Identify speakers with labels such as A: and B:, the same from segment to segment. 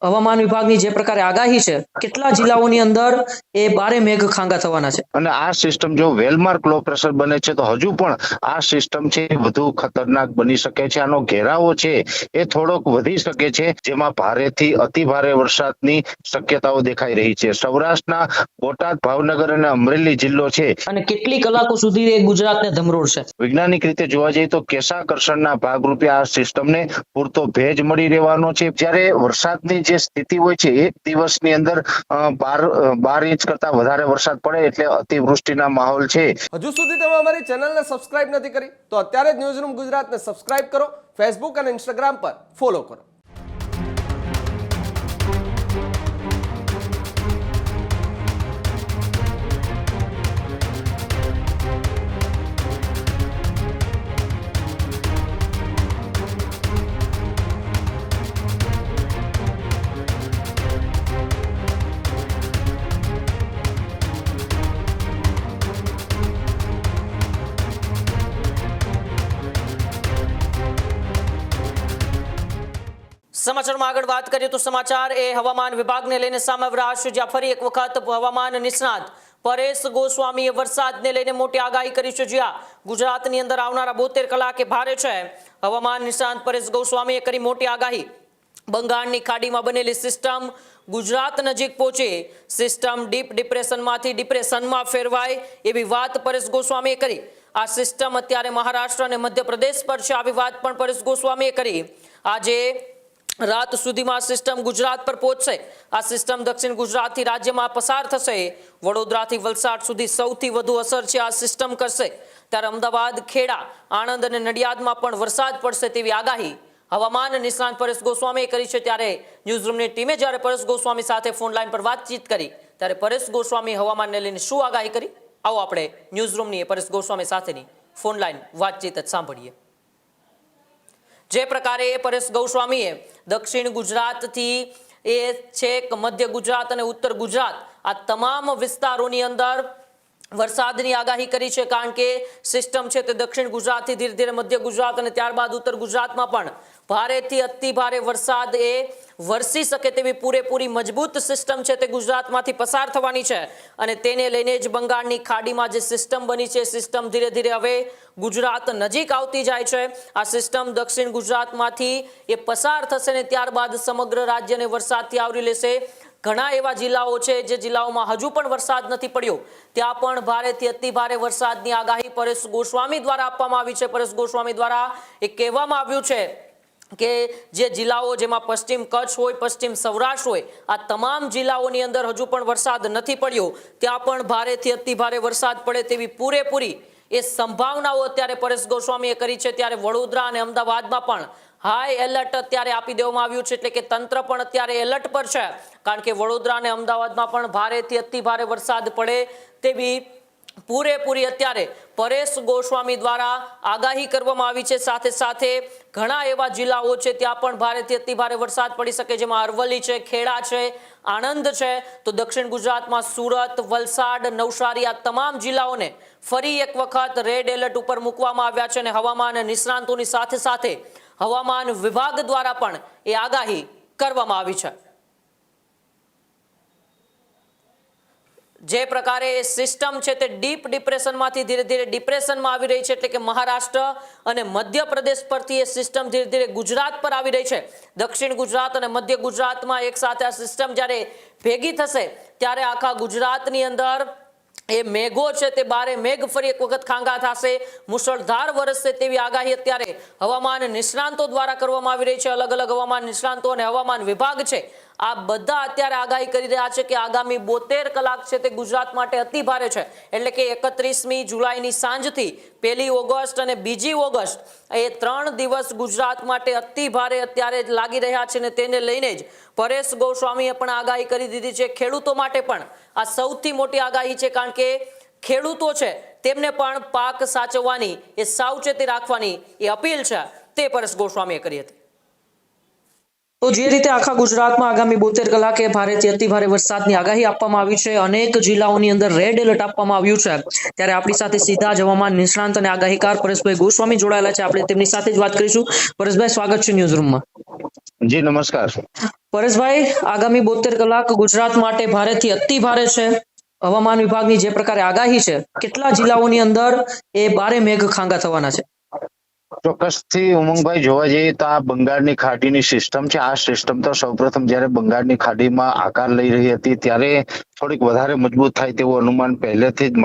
A: હવામાન વિભાગની જે પ્રકારે આગાહી છે, કેટલા જિલ્લાઓની અંદર એ ભારે મેઘ ખાંગા થવાના છે?
B: અને આ સિસ્ટમ જો વેલમાર્ક લો પ્રેશર બને છે તો હજુ પણ આ સિસ્ટમ છે વધુ ખતરનાક બની શકે છે. આનો ઘેરાવો છે એ થોડોક વધી શકે છે, જેમાં ભારેથી અતિ ભારે વરસાદની શક્યતાઓ દેખાઈ રહી છે. સૌરાષ્ટ્રના બોટાદ, ભાવનગર અને અમરેલી જિલ્લો છે
A: અને કેટલી કલાકો સુધી એ ગુજરાતને ધમરોળશે?
B: વૈજ્ઞાનિક રીતે જોવા જઈએ તો કેશાકર્ષણના ભાગરૂપે આ સિસ્ટમને પૂરતો ભેજ મળી રહેવાનો છે. જ્યારે વરસાદની જે સ્થિતિ હોય છે, એક દિવસની અંદર 12 ઇંચ કરતા વધારે વરસાદ પડે એટલે અતિવૃષ્ટિના માહોલ છે.
C: હજુ સુધી તમે અમારી ચેનલને સબસ્ક્રાઇબ નથી કરી તો અત્યારે જ ન્યૂઝરૂમ ગુજરાતને સબસ્ક્રાઇબ કરો, ફેસબુક અને ઇન્સ્ટાગ્રામ પર ફોલો કરો.
A: સમાચારમાં આગળ વાત કરીએ તો સમાચાર એ હવામાન વિભાગને લઈને સામે આવ્યા છે, જ્યાં ફરી એક વખત હવામાન નિષ્ણાત પરેશ ગોસ્વામીએ વરસાદને લઈને મોટી આગાહી કરી છે. જ્યાં ગુજરાતની અંદર આવનારા 72 કલાકે ભારે છે. હવામાન નિષ્ણાત પરેશ ગોસ્વામીએ કરી મોટી આગાહી. બંગાળની ખાડીમાં બનેલી સિસ્ટમ ગુજરાત નજીક પહોંચે, સિસ્ટમ ડીપ ડિપ્રેશનમાંથી ડિપ્રેશનમાં ફેરવાય એવી વાત પરેશ ગોસ્વામીએ કરી. આ સિસ્ટમ અત્યારે મહારાષ્ટ્ર અને મધ્યપ્રદેશ પર છે, આવી વાત પણ પરેશ ગોસ્વામીએ કરી. આજે રાત સુધીમાં સિસ્ટમ ગુજરાત પર પહોંચશે. આ સિસ્ટમ દક્ષિણ ગુજરાતથી રાજ્યમાં પસાર થશે. વડોદરાથી વલસાડ સુધી સૌથી વધુ અસર છે આ સિસ્ટમ કરશે. ત્યારે અમદાવાદ, ખેડા, આણંદ અને નડિયાદમાં પણ વરસાદ પડશે તેવી આગાહી હવામાન નિષ્ણાત પરેશ ગોસ્વામીએ કરી છે. ત્યારે ન્યૂઝરૂમની ટીમે જ્યારે પરેશ ગોસ્વામી સાથે ફોન લાઈન પર વાતચીત કરી ત્યારે પરેશ ગોસ્વામી હવામાનને લઈને શું આગાહી કરી, આવો આપણે ન્યૂઝરૂમની પરેશ ગોસ્વામી સાથેની ફોન લાઈન વાતચીત જ સાંભળીએ. જે પ્રકારે પરેશ ગોસ્વામીએ દક્ષિણ ગુજરાતથી એ છેક મધ્ય ગુજરાત અને ઉત્તર ગુજરાત આ તમામ વિસ્તારોની અંદર વરસાદની આગાહી કરી છે, કારણ કે સિસ્ટમ છે તે દક્ષિણ ગુજરાતથી ધીરે ધીરે મધ્ય ગુજરાત અને ત્યારબાદ ઉત્તર ગુજરાતમાં પણ ભારેથી અતિ ભારે વરસાદ એ વરસી શકે તેવી પૂરેપૂરી મજબૂત સિસ્ટમ છે તે ગુજરાતમાંથી પસાર થવાની છે. અને તેને લઈને જ બંગાળની ખાડીમાં જે સિસ્ટમ બની છે, સિસ્ટમ ધીરે ધીરે હવે ગુજરાત નજીક આવતી જાય છે. આ સિસ્ટમ દક્ષિણ ગુજરાતમાંથી એ પસાર થશે ને ત્યારબાદ સમગ્ર રાજ્યને વરસાદથી આવરી લેશે. ઘણા એવા જિલ્લાઓ છે જે જિલ્લાઓમાં હજુ પણ વરસાદ નથી પડ્યો, ત્યાં પણ ભારેથી અતિ ભારે વરસાદની આગાહી પરેશ ગોસ્વામી દ્વારા આપવામાં આવી છે. પરેશ ગોસ્વામી દ્વારા એ કહેવામાં આવ્યું છે કે જે જિલ્લાઓ જેમાં પશ્ચિમ કચ્છ હોય, પશ્ચિમ સૌરાષ્ટ્ર હોય, આ તમામ જિલ્લાઓની અંદર હજુ પણ વરસાદ નથી પડ્યો, ત્યાં પણ ભારેથી અતિ ભારે વરસાદ પડે તેવી પૂરેપૂરી એ સંભાવનાઓ અત્યારે પરેશ ગોસ્વામીએ કરી છે. ત્યારે વડોદરા અને અમદાવાદમાં પણ હાઈ એલર્ટ અત્યારે આપી દેવામાં આવ્યું છે, એટલે કે તંત્ર પણ અત્યારે એલર્ટ પર છે, કારણ કે વડોદરા અને અમદાવાદમાં પણ ભારેથી અતિ ભારે વરસાદ પડે તેવી પૂરેપૂરી અત્યારે પરેશ ગોસ્વામી દ્વારા આગાહી કરવામાં આવી છે. સાથે સાથે ઘણા એવા જિલ્લાઓ છે ત્યાં પણ ભારેથી અતિ ભારે વરસાદ પડી શકે, જેમાં અરવલ્લી છે, ખેડા છે, આણંદ છે. તો દક્ષિણ ગુજરાતમાં સુરત, વલસાડ, નવસારી આ તમામ જિલ્લાઓને ફરી એક વખત રેડ એલર્ટ ઉપર મૂકવામાં આવ્યા છે. અને હવામાન નિષ્ણાંતોની સાથે સાથે હવામાન વિભાગ દ્વારા પણ એ આગાહી કરવામાં આવી છે. જે પ્રકારે સિસ્ટમ છે તે ડીપ ડિપ્રેશનમાંથી ધીરે ધીરે ડિપ્રેશનમાં આવી રહી છે, એટલે કે મહારાષ્ટ્ર અને મધ્યપ્રદેશ પરથી એ સિસ્ટમ ધીરે ધીરે ગુજરાત પર આવી રહી છે. દક્ષિણ ગુજરાત અને મધ્ય ગુજરાતમાં એક સાથે આ સિસ્ટમ જ્યારે ભેગી થશે ત્યારે આખા ગુજરાતની અંદર એ મેઘો છે તે બારે મેઘ ફરી એક વખત ખાંગા થશે, મુશળધાર વરસશે તેવી આગાહી અત્યારે હવામાન નિષ્ણાંતો દ્વારા કરવામાં આવી રહી છે. અલગ અલગ હવામાન નિષ્ણાંતો અને હવામાન વિભાગ છે આ બધા અત્યારે આગાહી કરી રહ્યા છે કે આગામી 72 કલાક છે તે ગુજરાત માટે અતિ ભારે છે. એટલે કે 31મી જુલાઈની સાંજથી 1 ઓગસ્ટ અને 2 ઓગસ્ટ એ 3 દિવસ ગુજરાત માટે અતિ ભારે અત્યારે લાગી રહ્યા છે. ને તેને લઈને જ પરેશ ગોસ્વામીએ પણ આગાહી કરી દીધી છે. ખેડૂતો માટે પણ આ સૌથી મોટી આગાહી છે, કારણ કે ખેડૂતો છે તેમને પણ પાક સાચવવાની એ સાવચેતી રાખવાની એ અપીલ છે તે પરેશ ગોસ્વામીએ કરી હતી. તો જે રીતે આખા ગુજરાતમાં આગામી 72 કલાકે ભારેથી અતિ ભારે વરસાદની આગાહી આપવામાં આવી છે, અનેક જિલ્લાઓની અંદર રેડ એલર્ટ આપવામાં આવ્યું છે, ત્યારે આપણી સાથે સીધા જ હવામાન નિષ્ણાંત અને આગાહીકાર પરેશભાઈ ગોસ્વામી જોડાયેલા છે. આપણે તેમની સાથે જ વાત કરીશું. પરેશભાઈ, સ્વાગત છે ન્યૂઝરૂમમાં.
B: જી નમસ્કાર.
A: પરેશભાઈ, આગામી 72 કલાક ગુજરાત માટે ભારેથી અતિ ભારે છે. હવામાન વિભાગની જે પ્રકારે આગાહી છે, કેટલા જિલ્લાઓની અંદર એ ભારે મેઘ ખાંગા થવાના છે?
B: ચોક્કસથી ઉમંગભાઈ, જોવા જઈએ તો આ બંગાળની ખાડીની સિસ્ટમ છે. આ સિસ્ટમ તો સૌપ્રથમ જ્યારે બંગાળની ખાડીમાં આકાર લઈ રહી હતી ત્યારે થોડીક વધારે મજબૂત થાય તેવું અનુમાન પહેલેથી જ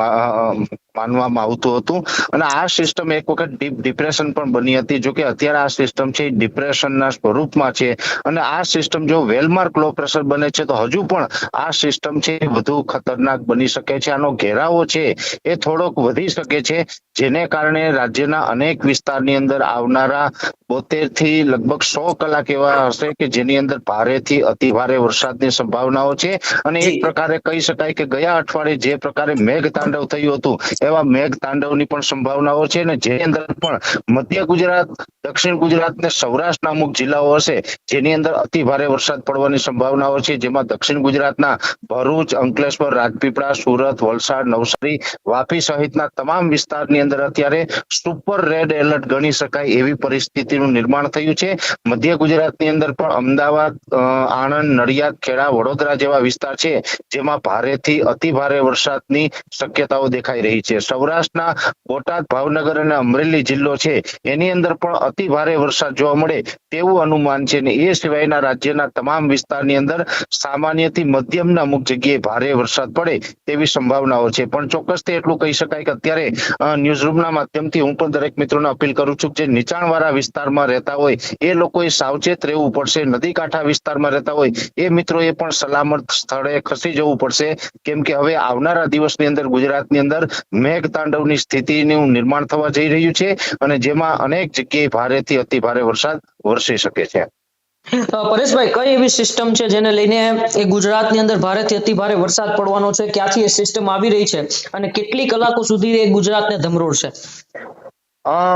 B: માનવામાં આવતું હતું. અને આ સિસ્ટમ એક વખત ડીપ ડિપ્રેશન પણ બની હતી. જો કે અત્યારે આ સિસ્ટમ છે ડિપ્રેશનના સ્વરૂપમાં છે અને આ સિસ્ટમ જો વેલમાર્ક લો પ્રેશર બને છે તો હજુ પણ આ સિસ્ટમ છે વધુ ખતરનાક બની શકે છે. આનો ઘેરાવો છે એ થોડોક વધી શકે છે, જેને કારણે રાજ્યના અનેક વિસ્તારની અંદર આવનારા 72 થી લગભગ 100 કલાક એવા હશે કે જેની અંદર ભારેથી અતિ ભારે વરસાદની સંભાવનાઓ છે. અને એક પ્રકારે કહી શકાય કે ગયા અઠવાડિયે જે પ્રકારે મેઘ તાંડવ થયું હતું એવા મેઘ તાંડવની પણ સંભાવનાઓ છે. અને જેની અંદર પણ મધ્ય ગુજરાત, દક્ષિણ ગુજરાત ને સૌરાષ્ટ્રના અમુક જિલ્લાઓ હશે જેની અંદર અતિ ભારે વરસાદ પડવાની સંભાવનાઓ છે. જેમાં દક્ષિણ ગુજરાતના ભરૂચ, અંકલેશ્વર, રાજપીપળા, સુરત, વલસાડ, નવસારી, વાપી સહિતના તમામ વિસ્તારની અંદર અત્યારે સુપર રેડ એલર્ટ ગણી શકાય એવી પરિસ્થિતિનું નિર્માણ થયું છે. મધ્ય ગુજરાતની અંદર પણ અમદાવાદ, આણંદ, નડિયાદ, ખેડા, વડોદરા જેવા વિસ્તાર છે જેમાં ભારેથી અતિ ભારે વરસાદની શક્યતાઓ દેખાઈ રહી છે. સૌરાષ્ટ્રના બોટાદ, ભાવનગર અને અમરેલી જિલ્લો છે એની અંદર પણ અતિ ભારે વરસાદ જોવા મળે તેવું અનુમાન છે. ને એ સિવાયના રાજ્યના તમામ વિસ્તારની અંદર સામાન્યથી મધ્યમના અમુક જગ્યાએ ભારે વરસાદ પડે તેવી સંભાવનાઓ છે. પણ ચોક્કસથી એટલું કહી શકાય કે અત્યારે ન્યૂઝરૂમના માધ્યમથી હું પણ દરેક મિત્રોને અપીલ કરું છું કે જે નીચાણવાળા વિસ્તારમાં રહેતા હોય એ લોકોએ સાવચેત રહેવું પડશે. નદી કાંઠા વિસ્તારમાં રહેતા હોય એ મિત્રોએ પણ સલામત સ્થળે ખસી જવું પડશે, કેમ કે હવે આવનારા દિવસની અંદર ગુજરાતની અંદર મેઘ તાંડવની સ્થિતિનું નિર્માણ થવા જઈ રહ્યું છે અને જેમાં અનેક જગ્યાએ ભારેથી અતિ ભારે વરસાદ વરસી શકે છે.
A: પરેશભાઈ, કઈ એવી સિસ્ટમ છે જેને લઈને એ ગુજરાતની અંદર ભારેથી અતિ ભારે વરસાદ પડવાનો છે? ક્યાંથી એ સિસ્ટમ આવી રહી છે અને કેટલી કલાકો સુધી એ ગુજરાતને ધમરોળશે?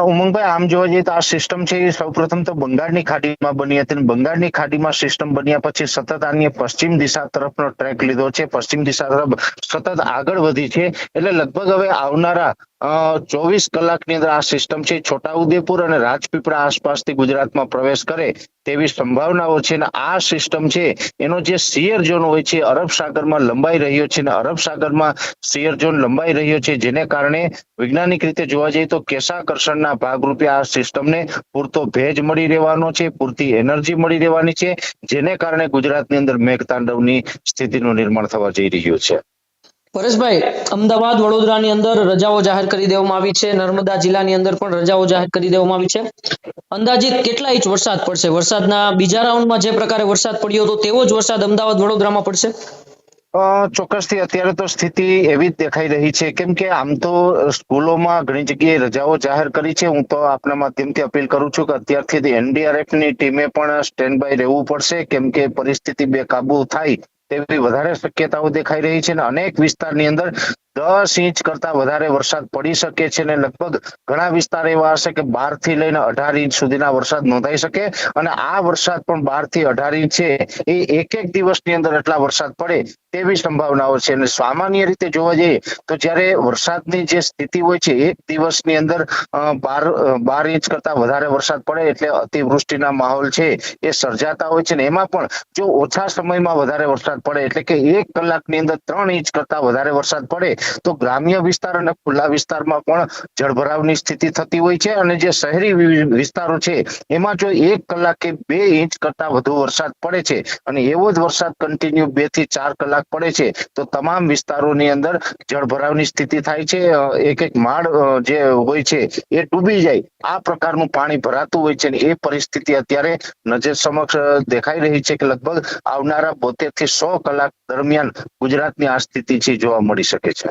B: ઉમંગભાઈ, આમ જોવા જઈએ તો આ સિસ્ટમ છે એ સૌપ્રથમ તો બંગાળની ખાડીમાં બની હતી. બંગાળની ખાડીમાં સિસ્ટમ બન્યા પછી સતત આની પશ્ચિમ દિશા તરફનો ટ્રેક લીધો છે, પશ્ચિમ દિશા તરફ સતત આગળ વધી છે. એટલે લગભગ હવે આવનારા 24 કલાકની અંદર આ સિસ્ટમ છે છોટાઉદેપુર અને રાજપીપળા આસપાસથી ગુજરાતમાં પ્રવેશ કરે તેવી સંભાવનાઓ છે. અને આ સિસ્ટમ છે એનો જે શિયર ઝોન હોય છે અરબ સાગરમાં લંબાઈ રહ્યો છે અને અરબ સાગરમાં શિયર ઝોન લંબાઈ રહ્યો છે, જેને કારણે વૈજ્ઞાનિક રીતે જોવા જઈએ તો કેશાકર્ષણના ભાગરૂપે આ સિસ્ટમને પૂરતો ભેજ મળી રહેવાનો છે, પૂરતી એનર્જી મળી રહેવાની છે, જેને કારણે ગુજરાતની અંદર મેઘતાંડવની સ્થિતિનું નિર્માણ થવા જઈ રહ્યું છે.
A: પરેશભાઈ, અમદાવાદ, વડોદરાની અંદર રજાઓ જાહેર કરી દેવામાં આવી છે. નર્મદા જિલ્લાની અંદર પણ રજાઓ જાહેર કરી દેવામાં આવી છે. અંદાજિત કેટલા ઇંચ વરસાદ પડશે? વરસાદના બીજા રાઉન્ડમાં જે પ્રકારે વરસાદ પડ્યો હતો તેવો જ વરસાદ અમદાવાદ, વડોદરામાં પડશે?
B: ચોક્કસથી અત્યારે તો સ્થિતિ એવી જ દેખાઈ રહી છે, કેમ કે આમ તો સ્કૂલોમાં ઘણી જગ્યાએ રજાઓ જાહેર કરી છે. હું તો આપના માધ્યમથી અપીલ કરું છું કે અત્યારથી એનડીઆરએફ ની ટીમે પણ સ્ટેન્ડ બાય રહેવું પડશે, કેમ કે પરિસ્થિતિ બેકાબુ થાય તેવી વધારે શક્યતાઓ દેખાઈ રહી છે. અને અનેક વિસ્તારની અંદર 10 ઇંચ કરતા વધારે વરસાદ પડી શકે છે અને લગભગ ઘણા વિસ્તાર એવા હશે કે 12 થી લઈને 18 ઇંચ સુધીના વરસાદ નોંધાઈ શકે. અને આ વરસાદ પણ 12 થી 18 ઇંચ છે એ એક દિવસની અંદર એટલા વરસાદ પડે તેવી સંભાવનાઓ છે. અને સામાન્ય રીતે જોવા જઈએ તો જ્યારે વરસાદની જે સ્થિતિ હોય છે એક દિવસની અંદર 12 ઇંચ કરતા વધારે વરસાદ પડે એટલે અતિવૃષ્ટિના માહોલ છે એ સર્જાતા હોય છે. ને એમાં પણ જો ઓછા સમયમાં વધારે વરસાદ પડે એટલે કે 1 કલાકની અંદર 3 ઇંચ કરતા વધારે વરસાદ પડે તો ગ્રામ્ય વિસ્તાર અને ખુલ્લા વિસ્તારમાં પણ જળભરાવની સ્થિતિ થતી હોય છે. અને જે શહેરી વિસ્તારો છે એમાં જો 1 કલાકે 2 ઇંચ કરતા વધુ વરસાદ પડે છે અને એવો જ વરસાદ કન્ટિન્યુ 2 થી 4 કલાક પડે છે તો તમામ વિસ્તારોની અંદર જળભરાવની સ્થિતિ થાય છે. એક માળ જે હોય છે એ ડૂબી જાય આ પ્રકારનું પાણી ભરાતું હોય છે. અને એ પરિસ્થિતિ અત્યારે નજર સમક્ષ દેખાઈ રહી છે કે લગભગ આવનારા 72 થી 100 કલાક દરમિયાન ગુજરાતની આ સ્થિતિ છે જોવા મળી શકે છે.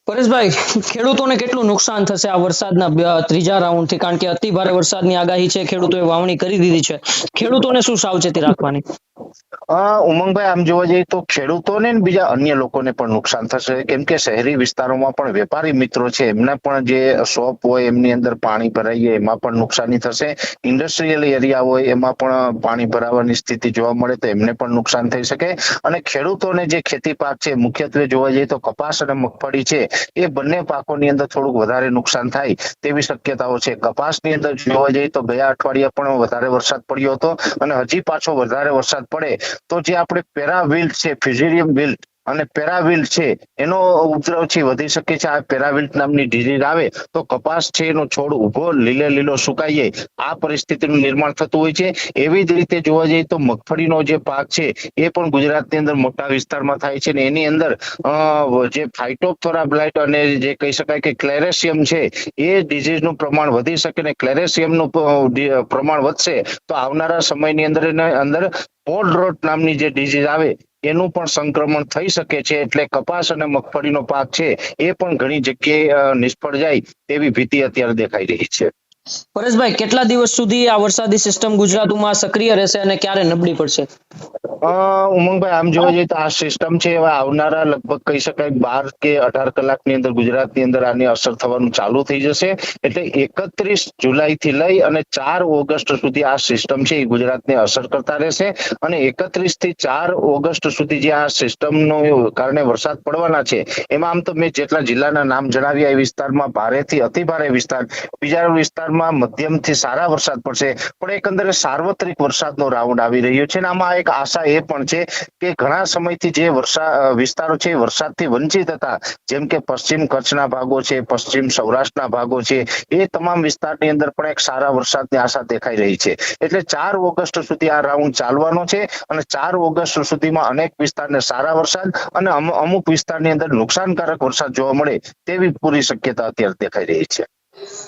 A: પરેશભાઈ, ખેડૂતોને કેટલું નુકસાન થશે આ વરસાદના ત્રીજા રાઉન્ડથી? કારણ કે અતિ ભારે વરસાદની આગાહી છે, ખેડૂતોએ વાવણી કરી દીધી છે. ખેડૂતોને શું સાવચેતી રાખવાની?
B: ઉમંગભાઈ, આમ જોવા જઈએ તો ખેડૂતોને બીજા અન્ય લોકોને પણ નુકસાન થશે, કેમ કે શહેરી વિસ્તારોમાં પણ વેપારી મિત્રો છે એમના પણ જે શોપ હોય એમની અંદર પાણી ભરાઈએ એમાં પણ નુકસાની થશે. ઇન્ડસ્ટ્રીયલ એરિયા હોય એમાં પણ પાણી ભરાવાની સ્થિતિ જોવા મળે તો એમને પણ નુકસાન થઈ શકે. અને ખેડૂતોને જે ખેતી પાક છે મુખ્યત્વે જોવા જઈએ તો કપાસ અને મગફળી છે એ બંને પાકોની અંદર થોડુંક વધારે નુકસાન થાય તેવી શક્યતાઓ છે. કપાસની અંદર જોવા જઈએ તો ગયા અઠવાડિયે પણ વધારે વરસાદ પડ્યો હતો અને હજી પાછો વધારે વરસાદ પડે તો જે આપણે પેરા વિલ્ટ છે, ફ્યુઝેરિયમ વિલ્ટ અને પેરાવિલ્ટ છે એનો ઉપદ્રવ છે વધી શકે છે. આ પેરાવિલ્ટ નામની ડિઝીઝ આવે તો કપાસ છે એનો છોડ ઉભો લીલો સુકાઈ જાય, આ પરિસ્થિતિનું નિર્માણ થતું હોય છે. એવી જ રીતે જોવા જઈએ તો મગફળીનો જે પાક છે એ પણ ગુજરાતની અંદર મોટા વિસ્તારમાં થાય છે ને એની અંદર જે ફાઇટોપ્થોરા બ્લાઇટ અને જે કહી શકાય કે ક્લેરેશિયમ છે એ ડિઝીઝનું પ્રમાણ વધી શકે ને ક્લેરેશિયમનું પ્રમાણ વધશે તો આવનારા સમયની અંદર પોડ રોટ નામની જે ડિઝીઝ આવે એનું પણ સંક્રમણ થઈ શકે છે. એટલે કપાસ અને મગફળીનો પાક છે એ પણ ઘણી જગ્યાએ નિષ્ફળ જાય તેવી ભીતિ અત્યારે દેખાઈ રહી છે.
A: પરેશભાઈ, કેટલા દિવસ સુધી આ વરસાદી સિસ્ટમ ગુજરાતમાં સક્રિય રહેશે અને ક્યારે નબળી પડશે?
B: ઉમંગભાઈ, આમ જોવા જઈએ તો આ સિસ્ટમ છે હવે આવનારા લગભગ કહી શકાય 12 કે 18 કલાકની અંદર ગુજરાતની અંદર આની અસર થવાનું ચાલુ થઈ જશે. એટલે 31 જુલાઈથી લઈ અને 4 ઓગસ્ટ સુધી આ સિસ્ટમ છે એ ગુજરાતને અસર કરતા રહેશે અને 31 થી 4 ઓગસ્ટ સુધી જે આ સિસ્ટમનો કારણે વરસાદ પડવાના છે એમાં આમ તો મેં જેટલા જિલ્લાના નામ જણાવ્યા એ વિસ્તારમાં ભારેથી અતિ ભારે વિસ્તાર, બીજા વિસ્તારમાં મધ્યમથી સારા વરસાદ પડશે. પણ એકંદરે સાર્વત્રિક વરસાદનો રાઉન્ડ આવી રહ્યો છે અને આમાં એક આશા એ પણ છે કે ઘણા સમયથી જે વિસ્તારો છે વરસાદથી વંચિત હતા, જેમ કે પશ્ચિમ કચ્છના ભાગો છે, પશ્ચિમ સૌરાષ્ટ્રના ભાગો છે, એ તમામ વિસ્તારની અંદર પણ એક સારા વરસાદની આશા દેખાઈ રહી છે. એટલે 4 ઓગસ્ટ સુધી આ રાઉન્ડ ચાલવાનો છે અને 4 ઓગસ્ટ સુધીમાં અનેક વિસ્તારને સારા વરસાદ અને અમુક વિસ્તારની અંદર નુકસાનકારક વરસાદ જોવા મળે તેવી પૂરી શક્યતા અત્યારે દેખાઈ રહી છે.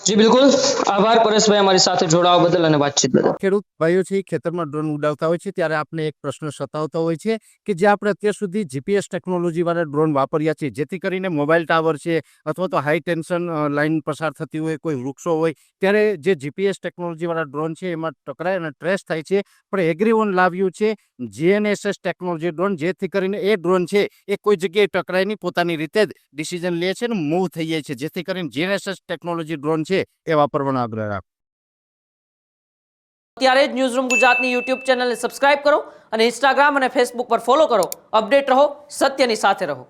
A: જી બિલકુલ, આભાર પરેશભાઈ અમારી સાથે જોડાવા બદલ અને વાતચીત બદલ.
D: ખેડૂત ભાઈઓ છે ખેતરમાં ડ્રોન ઉડાવતા હોય છે ત્યારે આપણે એક પ્રશ્ન સતાવતો હોય છે કે જે આપણે અત્યાર સુધી જીપીએસ ટેકનોલોજી વાળા ડ્રોન વાપર્યા છે, જેથી કરીને મોબાઈલ ટાવર છે અથવા તો હાઈ ટેન્શન લાઈન પસાર થતી હોય, કોઈ વૃક્ષો હોય, ત્યારે જે જીપીએસ ટેકનોલોજી વાળા ડ્રોન છે એમાં ટકરાય અને ટ્રેસ થાય છે. પણ એગ્રીવન લાવ્યું છે GNSS ટેકનોલોજી ડ્રોન, જેથી કરીને એ ડ્રોન છે એ કોઈ જગ્યાએ ટકરાય નહીં, પોતાની રીતે જ ડિસિઝન લે છે અને મૂવ થઈ જાય છે. જેથી કરીને GNSS ટેકનોલોજી ડ્રોન છે એ વાપરવાનો આગ્રહ રાખો.
A: ત્યારે જ ન્યૂઝરૂમ ગુજરાતની યુટ્યુબ ચેનલને સબસ્ક્રાઇબ કરો અને ઇન્સ્ટાગ્રામ અને ફેસબુક પર ફોલો કરો. અપડેટ રહો, સત્યની સાથે રહો.